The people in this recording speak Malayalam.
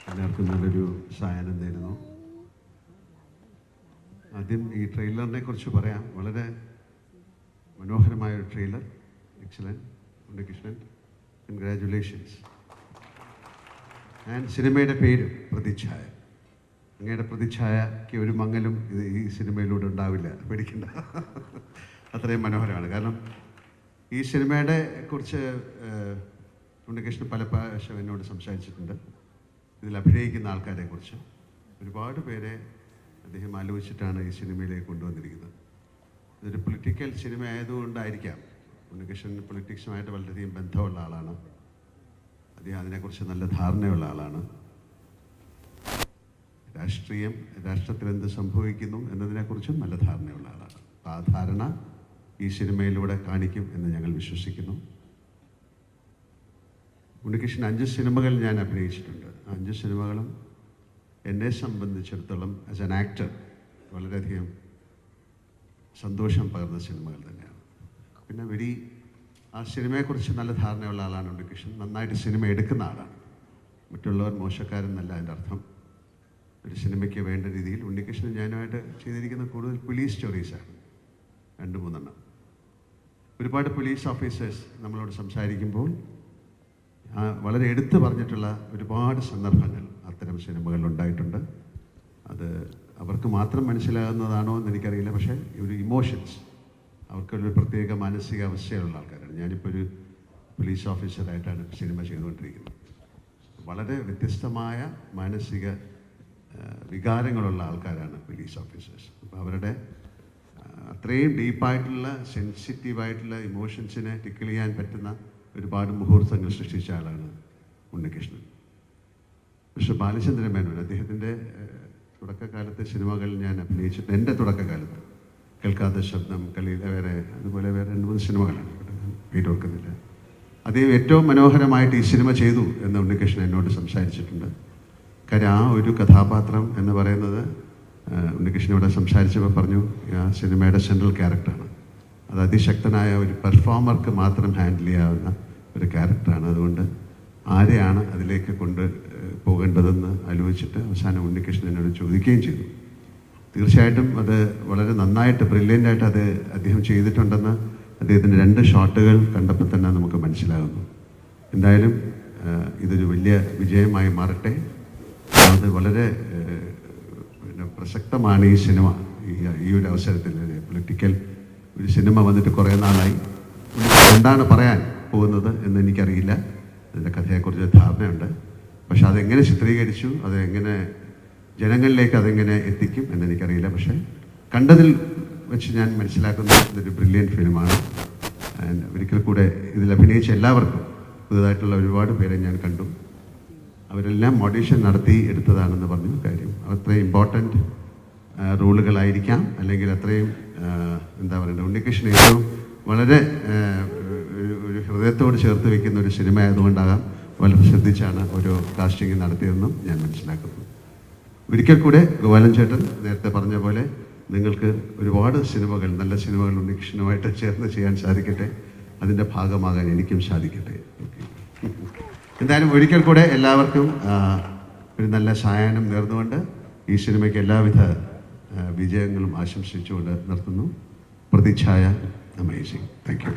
എല്ലാവർക്കും നല്ലൊരു സായാഹ്നം നേരുന്നു. ആദ്യം ഈ ട്രെയിലറിനെ കുറിച്ച് പറയാം. വളരെ മനോഹരമായൊരു trailer. Excellent Unnikrishnan, congratulations. And സിനിമയുടെ പേര് പ്രതിച്ഛായ. അങ്ങയുടെ പ്രതിച്ഛായയ്ക്ക് ഒരു മങ്ങലും ഈ സിനിമയിലൂടെ ഉണ്ടാവില്ല, പേടിക്കണ്ട. അത്രയും മനോഹരമാണ്. കാരണം ഈ സിനിമയുടെ കുറിച്ച് ഉണ്ണികൃഷ്ണൻ പല പ്രാവശ്യം എന്നോട് സംസാരിച്ചിട്ടുണ്ട്. ഇതിൽ അഭിനയിക്കുന്ന ആൾക്കാരെ കുറിച്ച് ഒരുപാട് പേരെ അദ്ദേഹം ആലോചിച്ചിട്ടാണ് ഈ സിനിമയിലേക്ക് കൊണ്ടുവന്നിരിക്കുന്നത്. ഇതൊരു പൊളിറ്റിക്കൽ സിനിമ ആയതുകൊണ്ടായിരിക്കാം. ഉണ്ണികൃഷ്ണൻ പൊളിറ്റിക്സുമായിട്ട് വളരെയധികം ബന്ധമുള്ള ആളാണ്. അദ്ദേഹം അതിനെക്കുറിച്ച് നല്ല ധാരണയുള്ള ആളാണ്. രാഷ്ട്രത്തിൽ എന്ത് സംഭവിക്കുന്നു എന്നതിനെക്കുറിച്ചും നല്ല ധാരണയുള്ള ആളാണ്. ആ ധാരണ ഈ സിനിമയിലൂടെ കാണിക്കും എന്ന് ഞങ്ങൾ വിശ്വസിക്കുന്നു. ഉണ്ണികൃഷ്ണൻ 5 സിനിമകൾ ഞാൻ അഭിനയിച്ചിട്ടുണ്ട്. 5 സിനിമകളും എന്നെ സംബന്ധിച്ചിടത്തോളം ആസ് ആൻ ആക്ടർ വളരെയധികം സന്തോഷം പകർന്ന സിനിമകൾ തന്നെയാണ്. പിന്നെ ആ സിനിമയെക്കുറിച്ച് നല്ല ധാരണയുള്ള ആളാണ് ഉണ്ണികൃഷ്ണൻ. നന്നായിട്ട് സിനിമ എടുക്കുന്ന ആളാണ്. മറ്റുള്ളവർ മോശക്കാരെന്നല്ല അതിൻ്റെ അർത്ഥം. ഒരു സിനിമയ്ക്ക് വേണ്ട രീതിയിൽ ഉണ്ണികൃഷ്ണൻ ഞാനുമായിട്ട് ചെയ്തിരിക്കുന്ന കൂടുതൽ പോലീസ് സ്റ്റോറീസാണ്. 2-3 ഒരുപാട് പോലീസ് ഓഫീസേഴ്സ് നമ്മളോട് സംസാരിക്കുമ്പോൾ വളരെ എടുത്തു പറഞ്ഞിട്ടുള്ള ഒരുപാട് സന്ദർഭങ്ങൾ അത്തരം സിനിമകളിൽ ഉണ്ടായിട്ടുണ്ട്. അത് അവർക്ക് മാത്രം മനസ്സിലാകുന്നതാണോ എന്ന് എനിക്കറിയില്ല. പക്ഷേ ഒരു ഇമോഷൻസ്, അവർക്കൊരു പ്രത്യേക മാനസികാവസ്ഥയുള്ള ആൾക്കാരാണ്. ഞാനിപ്പോൾ ഒരു പോലീസ് ഓഫീസറായിട്ടാണ് സിനിമ ചെയ്തുകൊണ്ടിരിക്കുന്നത്. വളരെ വ്യത്യസ്തമായ മാനസിക വികാരങ്ങളുള്ള ആൾക്കാരാണ് പോലീസ് ഓഫീസേഴ്സ്. അപ്പോൾ അവരുടെ അത്രയും ഡീപ്പായിട്ടുള്ള സെൻസിറ്റീവായിട്ടുള്ള ഇമോഷൻസിനെ ടിക്കിൾ ചെയ്യാൻ പറ്റുന്ന ഒരുപാട് മുഹൂർത്തങ്ങൾ സൃഷ്ടിച്ച ആളാണ് ഉണ്ണികൃഷ്ണൻ. പക്ഷേ ബാലചന്ദ്രൻ മേനോൻ, അദ്ദേഹത്തിൻ്റെ തുടക്കകാലത്തെ സിനിമകൾ ഞാൻ അഭിനയിച്ചിട്ട്, എൻ്റെ തുടക്കകാലത്ത് കേൾക്കാത്ത ശബ്ദം, വേറെ അതുപോലെ വേറെ 2-3 സിനിമകളാണ്, പേര് ഓർക്കുന്നില്ല. അദ്ദേഹം ഏറ്റവും മനോഹരമായിട്ട് ഈ സിനിമ ചെയ്തു എന്ന് ഉണ്ണികൃഷ്ണൻ എന്നോട് സംസാരിച്ചിട്ടുണ്ട്. കാര്യം ആ ഒരു കഥാപാത്രം എന്ന് പറയുന്നത് ഉണ്ണികൃഷ്ണനോട് സംസാരിച്ചപ്പോൾ പറഞ്ഞു, ആ സിനിമയുടെ സെൻട്രൽ ക്യാരക്ടറാണ്. അത് അതിശക്തനായ ഒരു പെർഫോമർക്ക് മാത്രം ഹാൻഡിൽ ചെയ്യാവുന്ന ഒരു ക്യാരക്ടറാണ്. അതുകൊണ്ട് ആരെയാണ് അതിലേക്ക് കൊണ്ട് പോകേണ്ടതെന്ന് ആലോചിച്ചിട്ട് അവസാനം ഉണ്ണികൃഷ്ണൻ എന്നോട് ചോദിക്കുകയും ചെയ്തു. തീർച്ചയായിട്ടും അത് വളരെ നന്നായിട്ട് ബ്രില്യൻ്റായിട്ട് അത് അദ്ദേഹം ചെയ്തിട്ടുണ്ടെന്ന് അദ്ദേഹത്തിൻ്റെ 2 ഷോട്ടുകൾ കണ്ടപ്പോൾ തന്നെ നമുക്ക് മനസ്സിലാകുന്നു. എന്തായാലും ഇതൊരു വലിയ വിജയമായി മാറട്ടെ. അത് വളരെ പ്രസക്തമാണ് ഈ സിനിമ. ഈ ഒരു അവസരത്തിൽ പൊളിറ്റിക്കൽ ഒരു സിനിമ വന്നിട്ട് കുറേ നാളായി. എന്താണ് പറയാൻ പോകുന്നത് എന്ന് എനിക്കറിയില്ല. അതിൻ്റെ കഥയെക്കുറിച്ച് ധാരണയുണ്ട്. പക്ഷെ അതെങ്ങനെ ചിത്രീകരിച്ചു, അതെങ്ങനെ ജനങ്ങളിലേക്ക് അതെങ്ങനെ എത്തിക്കും എന്നെനിക്കറിയില്ല. പക്ഷേ കണ്ടതിൽ വെച്ച് ഞാൻ മനസ്സിലാക്കുന്നത് ഇതൊരു ബ്രില്യൻറ്റ് ഫിലിമാണ്. ആൻഡ് ഒരിക്കൽ കൂടെ ഇതിൽ അഭിനയിച്ച എല്ലാവർക്കും, പുതുതായിട്ടുള്ള ഒരുപാട് പേരെ ഞാൻ കണ്ടു. അവരെല്ലാം ഓഡീഷൻ നടത്തി എടുത്തതാണെന്ന് പറഞ്ഞു. കാര്യം അത്രയും ഇമ്പോർട്ടൻറ്റ് റോളുകളായിരിക്കാം, അല്ലെങ്കിൽ അത്രയും എന്താ പറയുക, ഉണ്ണികൃഷ്ണൻ ഏറ്റവും വളരെ ഒരു ഹൃദയത്തോട് ചേർത്ത് വയ്ക്കുന്ന ഒരു സിനിമ ആയതുകൊണ്ടാകാം വളരെ ശ്രദ്ധിച്ചാണ് ഓരോ കാസ്റ്റിംഗ് നടത്തിയതെന്നും ഞാൻ മനസ്സിലാക്കുന്നു. ഒരിക്കൽ കൂടെ ഗോപാലൻ ചേട്ടൻ നേരത്തെ പറഞ്ഞ പോലെ നിങ്ങൾക്ക് ഒരുപാട് സിനിമകൾ, നല്ല സിനിമകൾ ഉണ്ണികൃഷ്ണനുമായിട്ട് ചേർന്ന് ചെയ്യാൻ സാധിക്കട്ടെ. അതിൻ്റെ ഭാഗമാകാൻ എനിക്കും സാധിക്കട്ടെ. എന്തായാലും ഒരിക്കൽ കൂടെ എല്ലാവർക്കും ഒരു നല്ല സായാഹ്നം നേർന്നുകൊണ്ട് ഈ സിനിമയ്ക്ക് എല്ലാവിധ വിജയങ്ങളും ആശംസിച്ചുകൊണ്ട് നിർത്തുന്നു. പ്രതിച്ഛായ അമേസിംഗ്. Thank you.